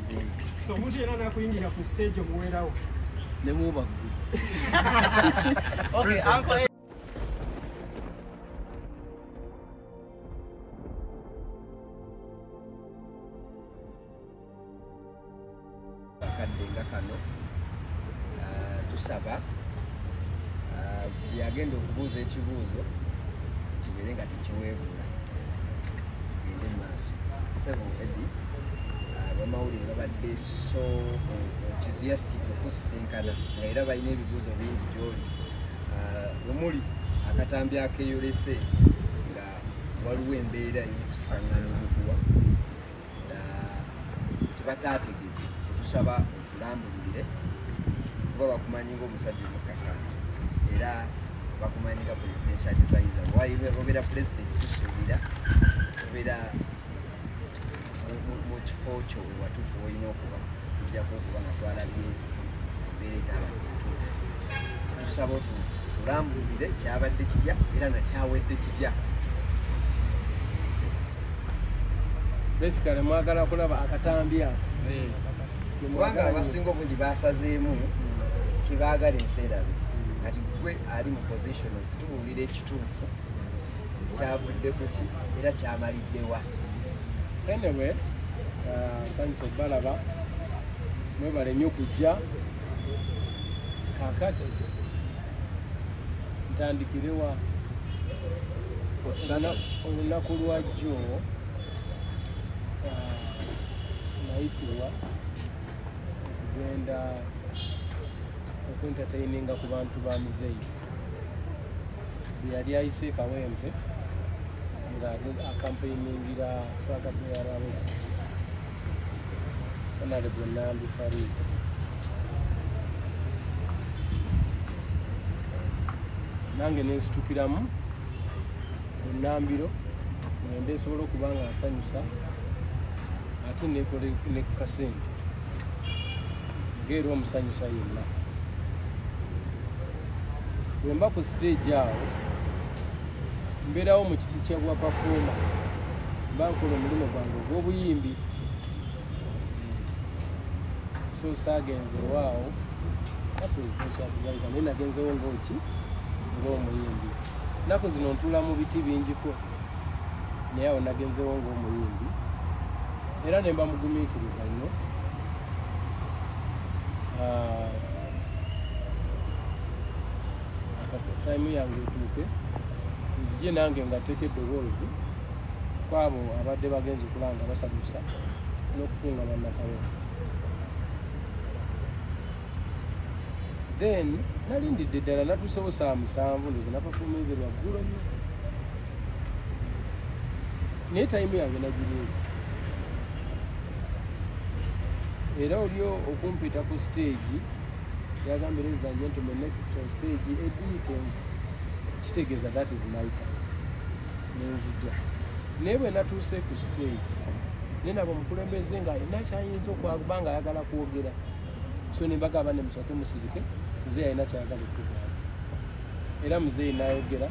So omuntu era nakuyingira ku stage omuwerawo ne muba Okay, uncle. Bakaddenga kano tusaba byagenda okubuuza ekibuuzo kibeere nga tekiweebula tugende mu maaso. Sebo Edi abamawulire babadde so enthusiastic okusisinkana nga era balina ebibuuzo bingi gy'oli omuli akatambi akeeyolese nga waliwo embeera y'okusikangana omuguwa kibataategedde tetusaba otulambulire kuba bakumanyi ng'omusajja omukkakkamu era bakumanyi nga presidential advisor obeera president tusuubira obeera mu kifo kyo watuufu olina okuba tujjako okuba nga twalabye embeera etabadde ntuufu kyetusaba tulambulire kyabadde kitya era nakyawedde kitya. Basically mwagala kulaba akatambi ako kubanga abasinga obungi basazeemu kibaagala enseerabe kati gwe ali mu position okutubuulira ekituufu kyavudde ku ki era kyamaliddewa. Anyway, nsanyusa okubalaba mwebale nnyo okujja kakati ntandikirewa olunaku lwajjo nayitibwa okugenda okuntertaininga ku bantu ba muzeeyi yali ayise Kawempe nga akampainingira twakabeyarabe Honorable Nambi Farid. Nange nensitukiramu enambiro ngende esobola okuba nga nsanyusa ate nekole ne kasente ng'era omusanyusa yonna. Bwe mba ku stage awo mbeerawo mu kiti kya bwa pafoma mba nkola omulimu gwange ogw'obuyimbi so saagenze waawo naye nagenzewo ng'oki ng'omuyimbi. Ennaku zino ntuula mu biti bingiko naye awo nagenzewo ng'omuyimbi era ne mba mugumiikiriza nnyo. Time yange etuuke nzije nange nga teeka eddoboozi kwabo abadde bagenze okulanga basanyusa n'okukunga bannakawe. Then nalindidde ddala natuusewo saa 7 ndoze napafumize lwaggulo nnyo naye time yange nagiriiza era olio okumpita ku stage yagambye ladies and gentlemen next on stage Eddie Kenzo kitegeeza that is my time nenzija naye bwe natuuse ku stage naye nabo omukulembeze nga alina kyayinza okwabanga ayagala kwogera so nembagamba ne musooke musirike muzeeyi alina kyayagala okutugamba era muzeeyi n'ayogera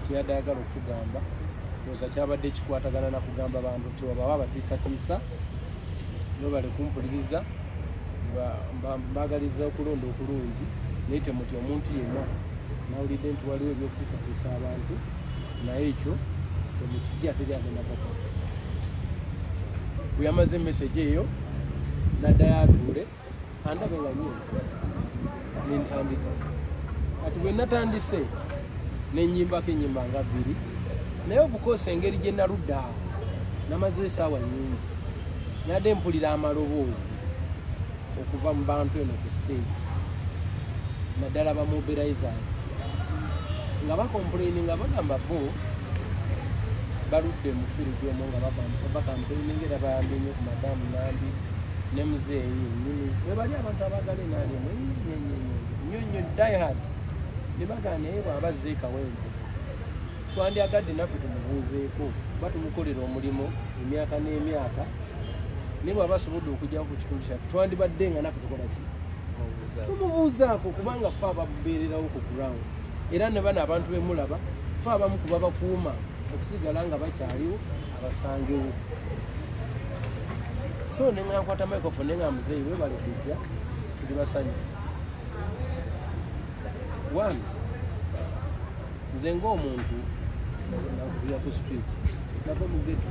kyeyadde ayagala okutugamba oza kyabadde kikwatagana nakugamba bantu tiwabawa batiisatiisa nobale kumpuliriza mbagaliza okulonda okulungi naye temutya omuntu yenna nawulidde nti waliwo ebyokutisatiisa abantu naye ekyo temukijja teryagenda kata. Bwe yamaze emesegi eyo naddayo atuule andabe nga nyo nentandika kati bwe natandise nenyimbako ennyimba nga 2 naye obukoosi engeri gye naludda awo namazeyo essaawa nnyingi nadde mpulira amaloboozi okuva mu bantu eno ku stage naddala ba mobilizers nga bakomplaininga bagamba bo baludde mu firiji omwo nga bakamplaininga era bayambye nnyo ku madamu Nambi ne muzeeyi nnyini we bali abantu abaagala enaali nnyo diehard ne bagana naye bw'aba azze Kawempe twandyagadde naffe tumubuuzeeko kuba tumukolera omulimu emyaka n'emyaka naye bw'aba asobodde okujjako ku kitundu kyaffe twandibadde nga naffe tukola ki tumubuuzaako kubanga ffe ababeererawo ku ground era ne bano abantu bemulaba ffe abamu kuba bakuuma okusigala nga bakyaliwo abasangewo so nengankwata microphone nengamuzeeyi webale kujja tuli basanyufu. One, nze ng'omuntu nakubira ku street nava mu ghetto.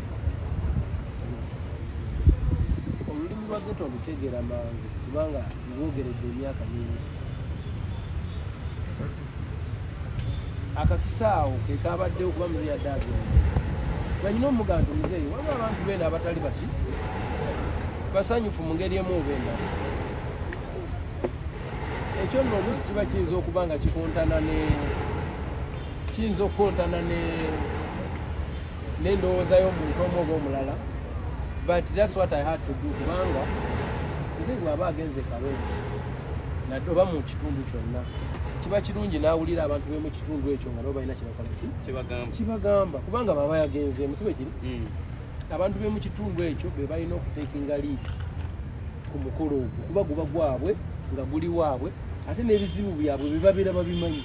Olulimi lwa ghetto olutegeera mangu kubanga lwogeredde emyaka mingi. Akakisaawo ke kabaddewo okuba muzeeyi adde agenda. Banyina omuganda omuzeeyi waliwo abantu beena abatali basanyufu mu ngeri emu oba endala. Ekyo nno oluusi kiba kiyinza okuba nga kiyinza okukontana n'endowooza y'omuntu omu oba omulala, but that's what I had to do kubanga muzeeyi bw'aba agenze kalonda nadde oba mu kitundu kyonna kiba kirungi n'awulira abantu be mu kitundu ekyo nga nabo balina kibagamba kubanga baba yagenzeemu si bwe kiri. Abantu be mu kitundu ekyo be balina okuteekinga liifi ku mukolo ogwo kuba guba gwabwe nga guli waabwe ate n'ebizibu byabwe be babeera babimanyi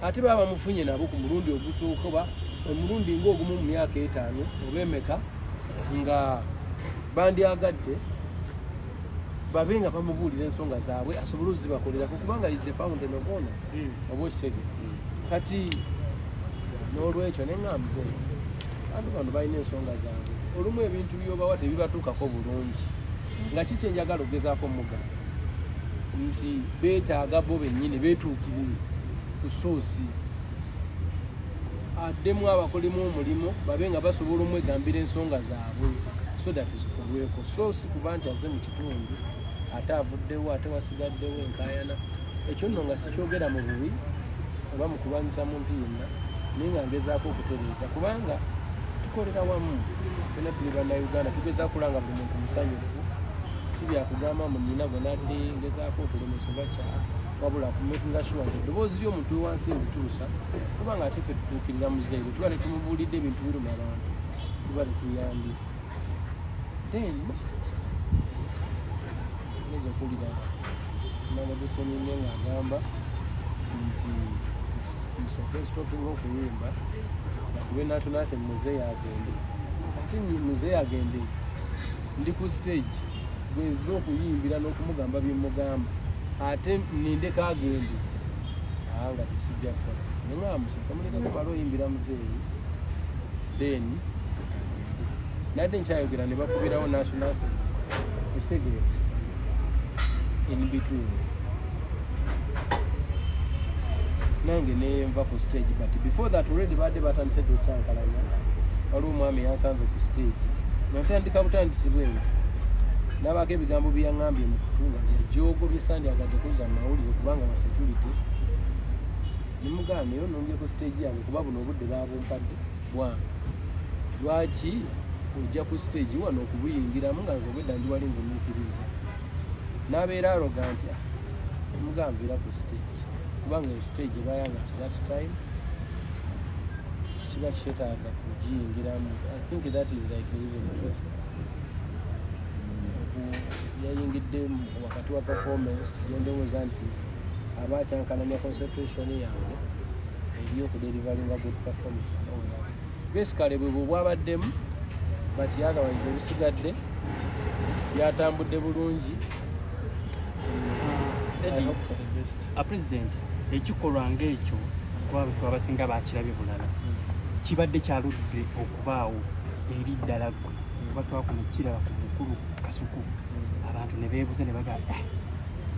ate baba bamufunye nabo ku mulundi ogusooka oba omulundi ng'ogumu mu myaka 5 oba emeka nga bandyagadde babe nga bamubuulira ensonga zaabwe asobole ozibakolerako kubanga is the fountain of honor oba okitege. Kati n'olwekyo neŋŋambuze abantu bano balina ensonga zaabwe olumu ebintu byobawa tebibatuukako bulungi nga kiki enjagala ogezaako mugamba nti beetaaga bo bennyini beetuukirire ku soosi addemu abakolemu omulimu babe nga basobola omwegambira ensonga zaabwe so that zikolweko soosi kuba nti aze mu kitundu ate avuddewo ate wasigaddewo enkaayana. Ekyo nno nga sikyogera mu bubi oba mu kulwanyisa muntu yenna naye nga ngezaako okutereeza kubanga tukolera wamu fena tuli bannayuganda tugezaako kulanga buli muntu musanyufu si byakugamba mu nnyina gwe nadde ngezaako okulemesa oba kyala wabula kumakinga sure nti eddoboozi ly'omuntu wansi lituusa kubanga ate ffe tutuukirira muzeeyi bwe tuba tetumubuulidde ebintu biruma abantu tuba tetuyambye. Then oyinza okuwulira namaduseninge ng'agamba nti nsooke nsitopinga okuyimba nakube natunate muzeeyi agende ate muzeeyi agende ndi ku stage bweza okuyimbira n'okumugamba byemugamba ate nindeka agende nga tisijja kukola neŋamusooka mulekeko bala oyimbira muzeeyi then nadde nkyayogera ne bakubirawo national esegere in between nange nenva ku stage but before that already badde batandise tukyankalanya waliwo omwami yansanze ku stage natandika butandisibwe nti nabako ebigambo byeyaŋambye mu kutunga ejogo byesandyagadde kuza mawulire kubanga wa security nimuganeyo nongye ku stage yange kuba buno obudde babumpadde bwange lwaki ojja ku stage wano okubuyingiramu nga nze obwedda ndi wali ngumiikiriza n'abeera arrogant nimugamvira ku stage kubanga eyo stage ebayanga that time kiba kyetaaga kugiyingiramu. I think that is like even trespass. Yayingidde wakati wa performance gyendowooza nti aba akyankalanya concentration yange eri okudelivaringa good performance and all that. Basically bwe bwabaddemu but otherwise ebisigadde byatambudde bulungi. President ekikolwa ng'ekyo kuba abasinga bakirabye bulala kibadde kyaludde okubaawo eri ddala gwe kuba twakuna kiraba ku mukulu Kasuku abantu ne beebuuza ne bagamba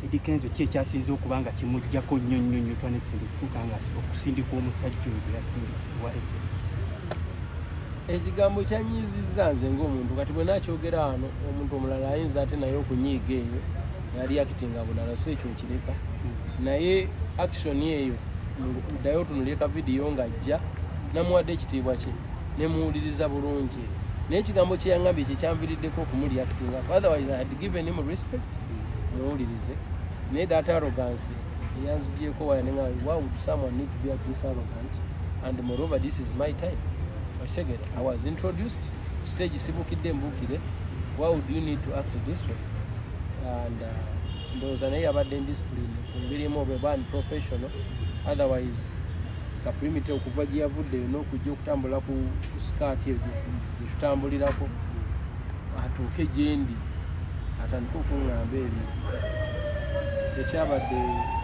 edikenzo ki ekyasinze okuba nga kimuggyako nnyo nnyo nnyo twanetsinga okutuuka nga okusindika omusajja oyo gwe yasindisibwa SSC. Ekigambo kyanyiizizza nze ng'omuntu kati bwe nakyogera wano omuntu omulala ayinza ate naye okunyiiga eyo yali akitinga bulala so ekyo nkireka naye action eyo ddayo otunuleka vidiyo ng'ajja namuwadde ekitiibwa kye nemuwuliriza bulungi naye ekigambo kye yaŋŋambye kye kyanviriddeko okumureactinga otherwise I had given him respect muwulirize naye that arrogance eyanzigyeko wayanenga why would someone need to be this arrogant and moreover this is my time. I was introduced stage sibukidde mbukire why would you need to act this way and ndowooza naye yabadde indiscipline kumubirimu obweba ni professional otherwise kaprimite okuva gye yavuddeyo n'okujja okutambula ku sikaati egyo gyetutambulirako atuuke gyendi atandika okuŋŋamba ebyo tekyabadde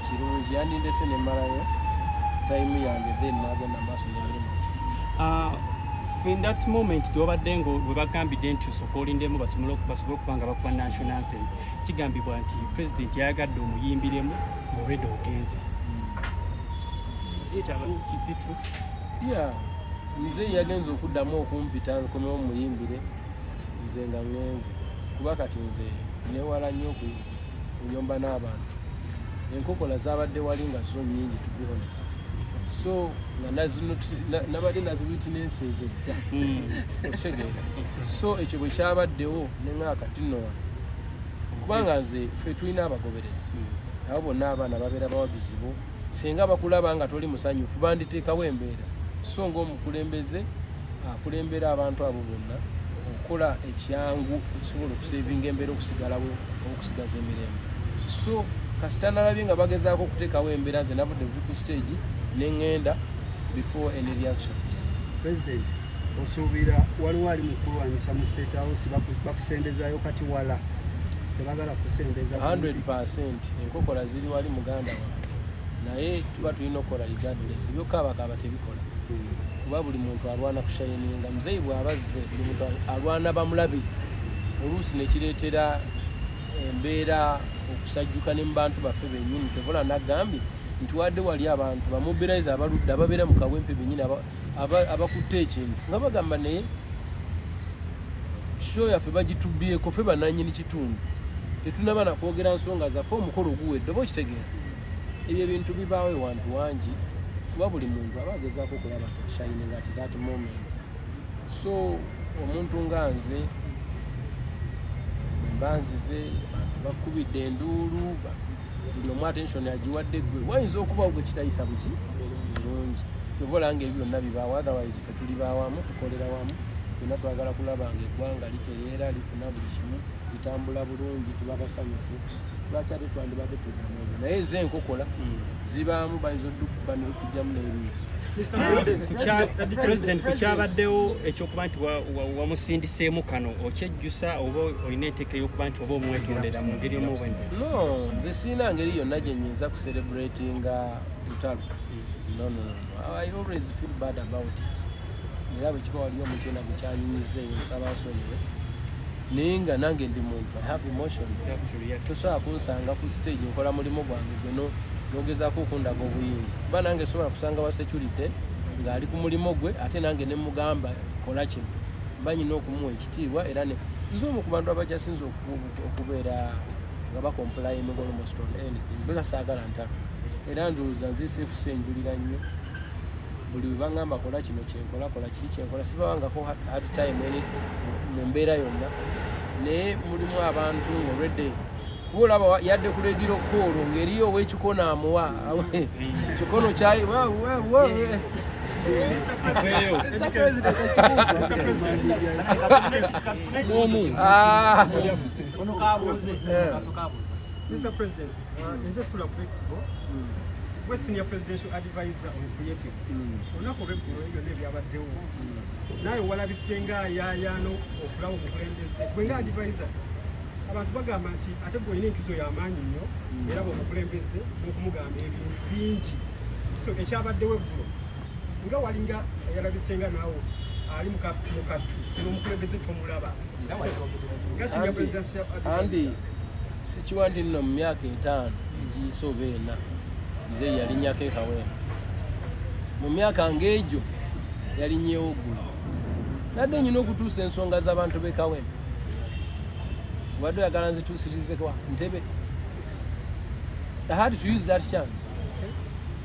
kirungi yandindese nemmalayo time yange then nagenda maaso nemirimu. In that moment tewabadde ngo bwe bagambidde nti osooka olindemu basobole okuba nga bakuba national anthem kigambibwa nti president yayagadde omuyimbiremu ng'obedde ogenze. Kizitru nze yagenza okuddamu okumpita nkomewo muyimbire nze nga ŋŋenze kuba kati nze newala nnyo okuyomba n'abantu. Enkokola zabadde wali nga zo nnyingi to be honest, so nga nabadde naziwitinenses edda okutegeera, so ekyo bwe kyabaddewo neŋaa kati nnowa kubanga nze ffe tulina abagoberezi abo bonna abaana babeera bawagizi bo singa bakulaba nga toli musanyufu banditeekawo embeera, so ng'omukulembeze akulembera abantu abo bonna okukola ekyangu okusobola okusevinga embeera okusigalawo okusigaza emirembe. So kasita nalabye nga bagezaako okuteekawo embeera nze navudde ku stage neŋŋenda before any reactions. President osuubira waliwo ali mu kulwanyisa mu State House bakusembezaayo kati wala tebagala kusembeza 100%. Enkokola ziri wali muganda wa naye tuba tulina okukola regardless ebyokaabakaaba tebikola kuba buli muntu alwana kushayininga. Muzeeyi bw'abazze buli muntu alwana bamulabe, oluusi nekireetera embeera okusajjuka ne mu bantu baffe bennyini. Tevola nagambye nti wadde wali abantu bamobilize abaludde ababeera mu kawempe bennyini abakutte ekintu nga bagamba naye show yaffe bagitubyeko ffe bannannyini kitundu tetunaba nakwogera nsonga zaffe omukolo oguwedde oba okitegeera. Ebyo ebintu bibaawo ewantu wangi kuba buli muntu aba agezaako okulaba tashining at that moment. So omuntu nga nze mbanzize abantu bakubidde enduulu buli omu attention agiwadde gwe wayinza okubawo gwe kitayisa buki bulungi. Tevolanga ebyo byonna bibaawo, otherwise ffe tuli baawamu tukolera wamu byonna twagala kulaba nga eggwanga litereera lifuna buli kimu litambula bulungi tuba basanyufu. Lwaki ate twandibadde tuddamu ebyo naye ze enkokola zibaamu bayinza oddukuba nekujjamu n'ebiiso. President kukyabaddewo ekyokuba nti wamusindiseemu kano okyejjusa oba olina enteeka ey'okuba nti oba omwetondera mu ngeri emu obwenda? No, nze siina ngeri yonna gye nnyinza kucelebratinga lutalo. No. I always feel bad about it. Era bwe kiba waliyo omuntu yena gwe kyanyinyiza eyo nsaba nsonyiwe naye nga nange ndi muntu I have emotions. Tosobola kunsanga ku stage nkola mulimu gwange gwe nogezaako okundaga obuyinza kuba nange sobola kusanga wa security ng'ali ku mulimo gwe ate nange ne mugamba kola kino mba nyina okumuwa ekitiibwa era nze omu ku bantu abakyasinza okubeera nga bacomplying almost on anything beka saagala ntalo era ndowooza nze seefusenjulira nnyo buli bwe baŋŋamba kola kino kyenkola kola kiri kyenkola sibawangako hard time mu mbeera yonna naye mulimu abantu ng'olwedde kuba olaba yadde ku leediro koolo ng'eriyo ow'ekikono amuwa kikono kyayi Mr. President, nze sula flexible gwe senior presidential advisor on creatives olunaku olw'eggulo byonna ebyabaddewo naye walabisenga ayayaano okulaba obukulembeze gwe nga advisor abantu bagamba nti ate gwe olina enkizo y'amaanyi nnyo era bwomukulembeze n'okumugamba ebintu bingi so ekyabaddewo eggulo nga walinga yalabisenga naawe ali mukatu n'omukulembeze tomulaba nga senior presidential advisor sikiwandi nno mu myaka 5 egiyise oba 4 nze yalinnyako ekawempe mu myaka ng'egyo yalinnyewo ggulu nadde nyina okutuusa ensonga z'abantu b'ekawempe wadde oyagala nzituusirizekwa ntebe I had to use that chance.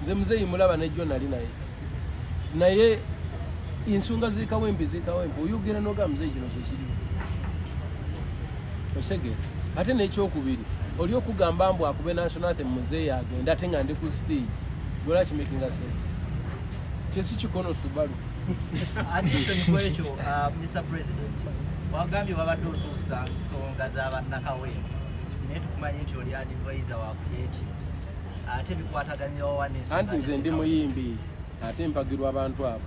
Nze muzeeyi mulaba nejjo nali naye ensonga z'ekawempe oyogera n'ogamba muzeeyi kino kyekiri osegera ate n'ekyokubiri oli okugamba mbu akube national anthem muzeeyi agenda ate nga ndi ku stage lwaki making a sense kyesi kikono Subaru Addition Mr. President wagambye wabadde otuusa nsonga z'abannakawempe naye tukumanye nti oli advisor wa creatives ate bikwataganya wawa n'ensonga anti nze ndi muyimbi ate mpagirwa abantu abo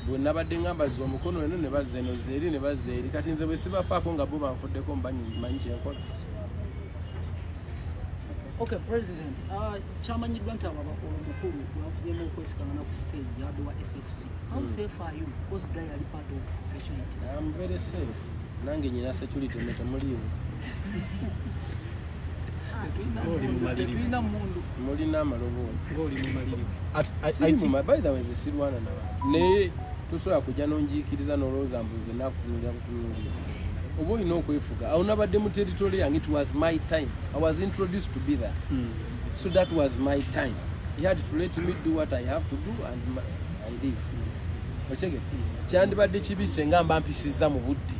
bwe nabadde ngamba zza omukono eno ne bazza eno zeeri ne bazza eri kati nze bwe sibafaako nga bo banfuddeko manyi kyenkola. Okay, President, kyamanyiddwa nti ababakulu omukulu bavuddemu okwesigangana ku stage yabadde wa SFC. How safe are you? Because guy ali part of security. I'm very safe. Nange nyina security temuliiwo. Mulina amaloboozi. By the way, zisirwana nabantu. Naye tosobola kujja n'onjiikiriza n'olowooza mbuze nakutunuulira butunuulizi. Oba olina okwefuga. Awo nabadde mu territory yange, it was my time. I was introduced to be there. So that was my time. He had to let me do what I have to do and I did. Ochege? Kyandibadde kibi senga mba mpisizza mu budde.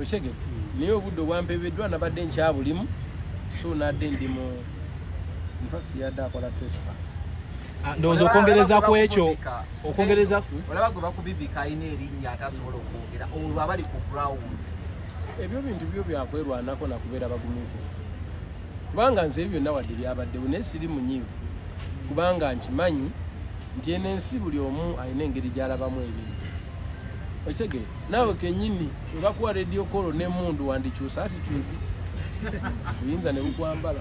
Ochege? Naye obudde obwampeebeddwa nabadde nkyabulimu. So nadde ndi mu in fact yadde akola trespass. Ndowooza okwongereza ku ekyo okwongereza olaba gwe bakubibika ayina erinnya atasobola okwogera olwo abali ku ground. Ebyo bintu byo byakwerwanako nakubeera bagumiikiriza. Kubanga nze ebyo byonna wadde byabaddewo naye siri munyiivu. Kubanga nkimanyi nti eno ensi buli omu alina engeri gy'alabamu ebintu. Okitegeera? Naawe kennyini bwe bakuwa radio call n'emmundu wandikyusa attitude. Buyinza ne bukwambala.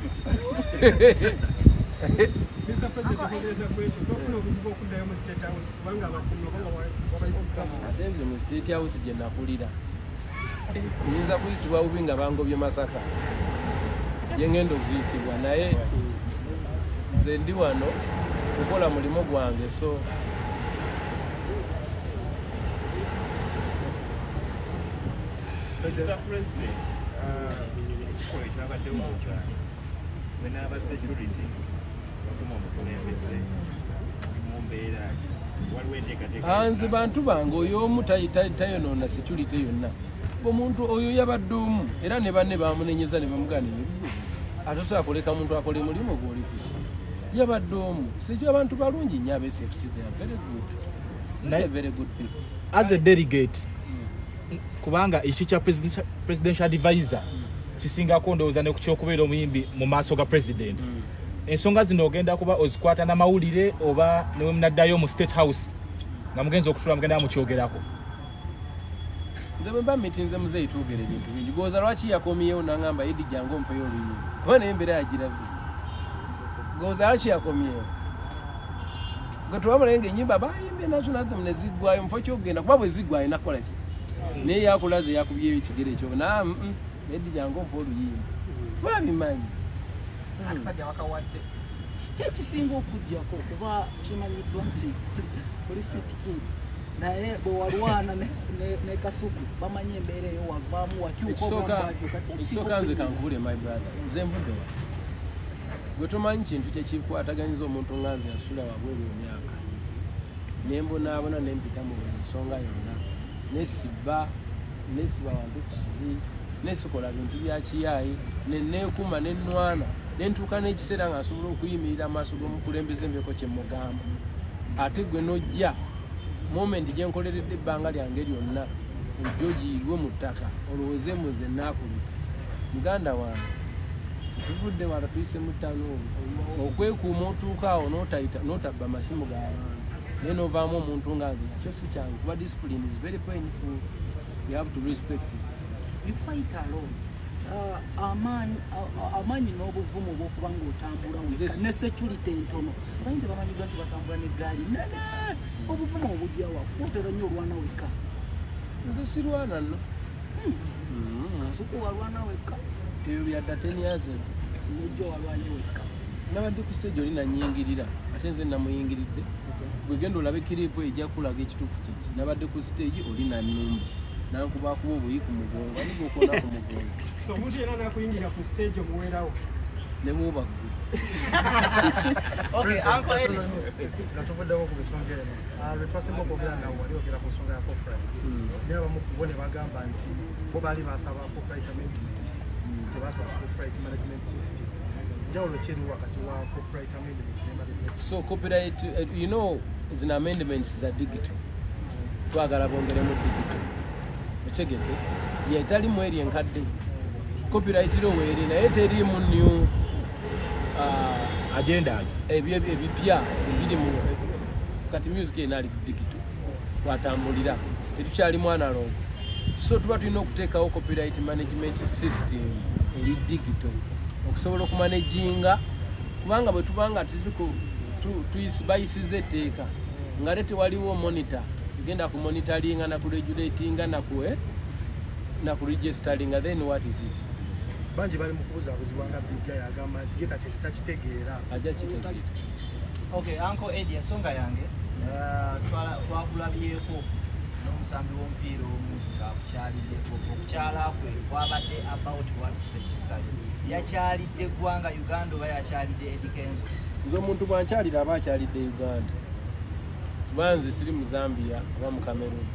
Mr. President, okwongereza ku ekyo tofuna obuzibu okuddayo mu State House kubanga abakuumi wabayisizzamu. Ate nze mu State House gye nakulira. Nyinza kuyisibwa bubi nga bangobye Masaka. Gye ngendo ziikibwa naye nze ndi wano kukola mulimo gwange so Mr. President, ekikola ekyabaddewo mu kyalo bwe n'aba security bakuma omukulembeze mu mbeera waliwo enteekateeka. Nze bantu bange oyo omu tayonoona security yonna. Omuntu oyo yabadde omu era ne banne bamunenyeza ne bamugana ebyo. Atosobola kuleka muntu akole mulimu gw'oli kuki. Yabadde omu. Sikyo abantu balungi nnyo aba SFC, they are very good. They are very good people. As a delegate, kubanga ekyo kya presidential advisor kisingako ndowooza ne ku kyokubeera omuyimbi mu maaso ga president. Ensonga zino ogenda kuba ozikwata n'amawulire oba ne we munaddayo mu State House nga mugenzi okutula mugenda mukyogerako. Nze bwe mba mitinze muzeeyi twogera ebintu bingi. Gooza lwaki yakomyewo n'angamba Eddy jangu ompeyo oluyimba. Kuba naye embeera yagirabye. Gooza lwaki yakomyewo. Gwe tubamulayo ng'ennyimba bayimbye national anthem ne ziggwayo mufo ky'okugenda kuba bwe ziggwayo nakola ki. Naye yakulaze yakubyeyo ekigere ekyo. Eddy jangu ompe oluyimba. Babimanyi. Akasajja wakawadde. Kyekisinga okujjako kuba kimanyiddwa nti police king naye bwe walwana ne Kasuku bamanyi embeera eyo wavaamu ekisooka nze kankubule my brother nze nvudde wa gwe tomanyi kintu kyekikwataganyiza omuntu nga nze yasula wabweru emyaka nembonaabona nempita mu buli nsonga yonna nesiba wantu sangi nesikola bintu bya kiyaayi neneekuma nenwana nentuuka n'ekiseera nga nsobola okuyimirira amaaso g'omukulembeze mbyeko kyemugamba ate gwe nojja moment gye nkoleredde ebbanga lyange lyonna ojjo giirwe mu ttaka olowooze muze naakuli muganda wange tuvudde wala tuyise mu ttano okwekuuma otuuka awo n'otabba amasimu g'abantu naye n'ovaamu omuntu nga nze nakyo si kyange kuba discipline is very painful. You have to respect it. You fight alone. Amaanyi n'obuvumu obw'okuba ng'otambula wekka ne security entono abayimbi bamanyiddwa nti batambula n'eggaali nene obuvumu obujjawa otera nnyo olwana wekka. Nze sirwana nno. Kasuku walwana wekka. Ebyo byadda 10 years ago. Nejjo walwanye wekka. Nabadde ku stage oli nanyingirira ate nze namuyingiridde. Bwe genda olabe kiriipu ejja kulaga ekituufu kiki. Nabadde ku stage oli nannumba. Nankubakuba obuyi ku mugongo ani gwokola ku mugongo. So omuntu yena nakuyingira ku stage omuweerawo ne bwoba ggwe. Okay, Uncle Eddy. Natuvuddewo ku bisonga eno lwe twasemba okwogera nawe wali ogera ku nsonga ya corporate naye abamu ku bo ne bagamba nti bo baali basaba corporate amendment tebasaba corporate management system. Njawulo ki eri wakati wa corporate amendment ne management system? So copyright you know zino amendments za digital twagala bongeremu digital ekigedde yetalimu eri enkadde copyright iro weeri naye terimu new agendas ebipya ebiri mu kati music enaali digital kwatambulira tetukyali analog so tuba tulina okuteekawo copyright management system eri digital okusobola okumanaginga kubanga bwe tubanga bayisiza etteeka nga te tewaliwo monitor genda ku monitoringa na ku regulatinga na ku registeringa then what is it banji bali mu kubuzaabuzibwa nga Biga yagamba nti ye kati takitegeera ajja kitegeera. Okay, Uncle Eddie, ensonga yange twakulabyeko n'omusambi w'omupiira omu ng'akukyaliddeko okukyala kwe kwabadde about what specifically yakyalidde eggwanga Uganda oba yakyalidde Eddie Kenzo? Nze omuntu bwankyalira aba akyalidde Uganda banze siri mu Zambia oba mu Cameroon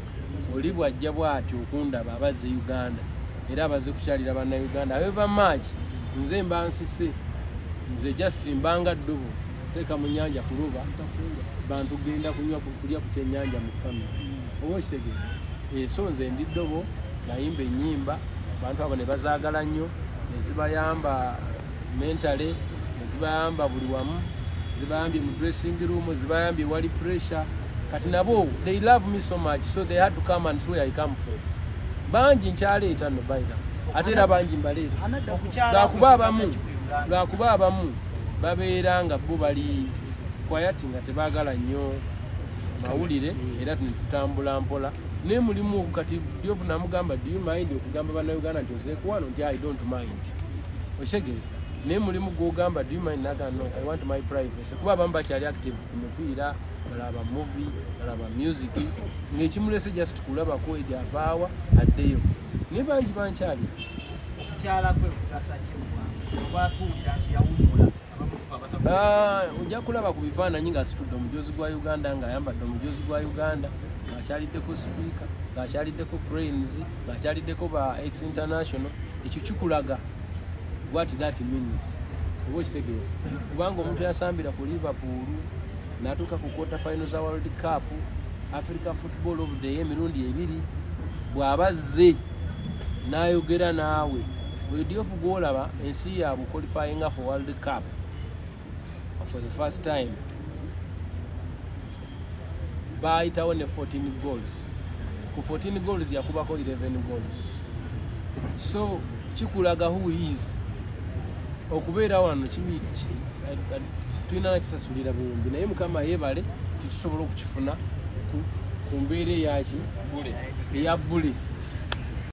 oli bwajja bw'ati okundaba abazze Uganda era abaze kukyalira bannayuganda however much nze mba nsise nze just mbanga ddubu teeka mu nnyanja kuluba bantu genda kunywa kulya ku kyennyanja mu family oba okitegeera so nze ndi ddobo nayimba ennyimba abantu abo ne bazaagala nnyo ne zibayamba mentale ne zibayamba buli wamu zibayambye mu dressing room zibayambye wali pressure kati nabo they love me so much so they had to come and see where I come from banji nkyaleeta no baina ate era banji mbaleesa lwakuba abamu babeera nga bo bali quiet nga tebaagala nnyo mawulire era tutambula mpola naye mulimu kati Diovu namugamba do you mind okugamba bannayuganda nti ozeekuwano nti I don't mind okyegere naye mulimu gwogamba do you mind naga no I want my privacy kuba abamu bakyali active ku mupiira balaba movie balaba music ng'ekimulese just kulabako egyavaawa addeyo naye bangi bankyali okukyala kwe kugasa kimuwatuulira nti yawummula ojja kulaba ku bifaananyi ng'asitudde omujozi gwa Uganda ng'ayambadde omujozi gwa Uganda ng'akyaliddeko speaker ng'akyaliddeko brains ng'akyaliddeko ba ex international ekyo kikulaga what that means oba okitegeera kubanga omuntu yasambira ku Liverpool n'atuuka ku quarter final za World Cup Africa Football of the Year emirundi 2 bw'aba azze n'ayogera naawe Diovu gw'olaba ensi yaabwe qualifying for World Cup for the first time baayitawo ne 14 goals ku 14 goals yakubako 11 goals so kikulaga who is okubeera wano tulina nakisasulira bulungi naye Mukama yeebale titusobola okukifuna ku mbeera eyaki eya bbule